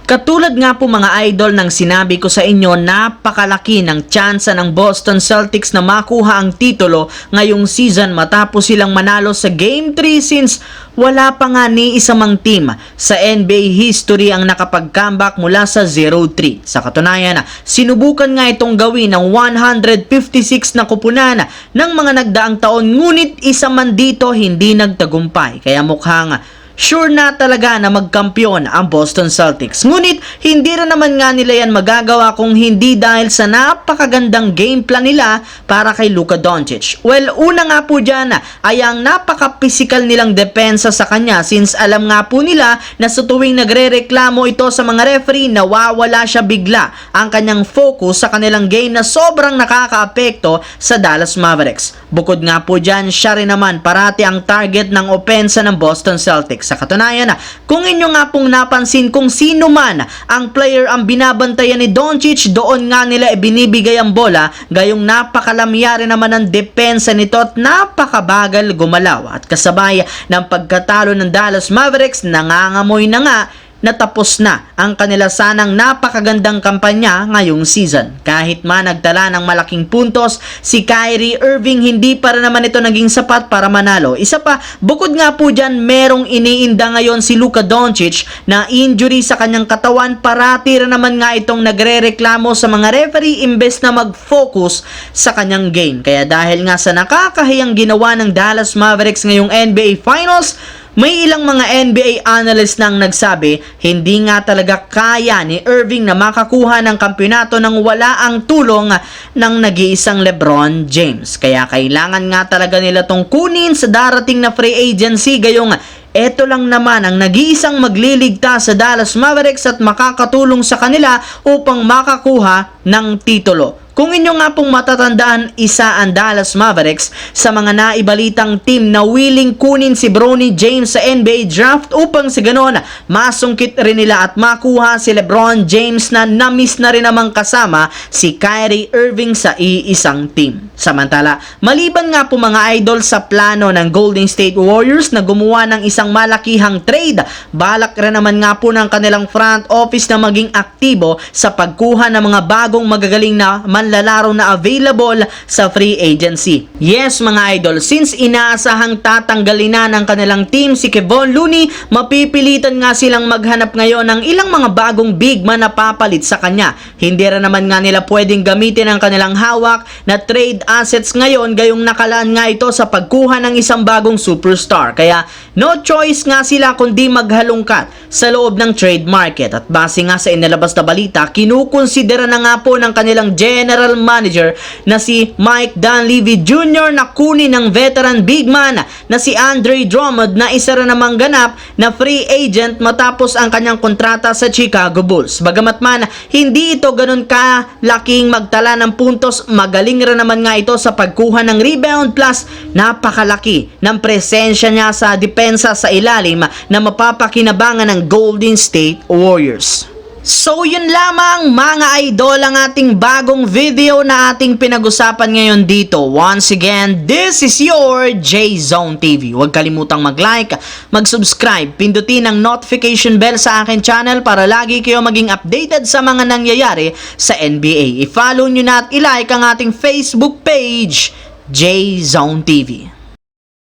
Katulad nga po mga idol ng sinabi ko sa inyo, napakalaki ng tsansa ng Boston Celtics na makuha ang titulo ngayong season matapos silang manalo sa Game 3 since wala pa nga ni isang team sa NBA history ang nakapag-comeback mula sa 0-3. Sa katunayan, sinubukan nga itong gawin ng 156 na kupunan ng mga nagdaang taon ngunit isa man dito hindi nagtagumpay. Kaya mukhang sure na talaga na magkampiyon ang Boston Celtics. Ngunit hindi rin naman nga nila yan magagawa kung hindi dahil sa napakagandang game plan nila para kay Luka Doncic. Well, una nga po dyan ay ang napaka-physical nilang depensa sa kanya since alam nga po nila na sa tuwing nagre-reklamo ito sa mga referee, nawawala siya bigla ang kanyang focus sa kanilang game na sobrang nakaka-apekto sa Dallas Mavericks. Bukod nga po dyan, siya rin naman parati ang target ng opensa ng Boston Celtics. Sa katunayan, kung inyo nga pong napansin kung sino man ang player ang binabantayan ni Doncic, doon nga nila ibinibigay ang bola, gayong napakalamyari naman ang depensa nito at napakabagal gumalaw. At kasabay ng pagkatalo ng Dallas Mavericks, nangangamoy na nga natapos na ang kanila sanang napakagandang kampanya ngayong season. Kahit man nagtala ng malaking puntos si Kyrie Irving, hindi pa rin naman ito naging sapat para manalo. Isa pa, bukod nga po dyan, merong iniinda ngayon si Luka Doncic na injury sa kanyang katawan. Parati rin naman nga itong nagre-reklamo sa mga referee imbes na mag-focus sa kanyang game. Kaya dahil nga sa nakakahiyang ginawa ng Dallas Mavericks ngayong NBA Finals, may ilang mga NBA analyst nang nagsabi hindi nga talaga kaya ni Irving na makakuha ng kampiyonato nang wala ang tulong ng nag-iisang LeBron James. Kaya kailangan nga talaga nila tong kunin sa darating na free agency, gayong eto lang naman ang nag-iisang magliligtas sa Dallas Mavericks at makakatulong sa kanila upang makakuha ng titulo. Kung inyo nga pong matatandaan, isa ang Dallas Mavericks sa mga naibalitang team na willing kunin si Bronny James sa NBA draft upang sa ganon masungkit rin nila at makuha si LeBron James na na-miss na rin namang kasama si Kyrie Irving sa iisang team. Samantala, maliban nga po mga idol sa plano ng Golden State Warriors na gumawa ng isang malakihang trade, balak rin naman nga po ng kanilang front office na maging aktibo sa pagkuha ng mga bagong magagaling na manlalaro na available sa free agency. Yes mga idol, since inaasahang tatanggalin na ng kanilang team si Kevon Looney, mapipilitan nga silang maghanap ngayon ng ilang mga bagong big man na papalit sa kanya. Hindi rin naman nga nila pwedeng gamitin ang kanilang hawak na trade assets ngayon, gayong nakalaan nga ito sa pagkuha ng isang bagong superstar. Kaya no choice nga sila kundi maghalongkat sa loob ng trade market. At base nga sa inilabas na balita, kinukonsidera na nga po ng kanilang general manager na si Mike Dunleavy Jr. na kunin ng veteran big man na si Andre Drummond na isa rin namang ganap na free agent matapos ang kanyang kontrata sa Chicago Bulls. Bagamat man hindi ito ganun kalaking magtala ng puntos, magaling rin naman nga ito sa pagkuha ng rebound plus napakalaki ng presensya niya sa depensa sa ilalim na mapapakinabangan ng Golden State Warriors. So yun lamang mga idol ang ating bagong video na ating pinag-usapan ngayon dito. Once again, this is your J-Zone TV. Huwag kalimutang mag-like, mag-subscribe, pindutin ang notification bell sa akin channel para lagi kayo maging updated sa mga nangyayari sa NBA. I-follow nyo na at i-like ang ating Facebook page, J-Zone TV.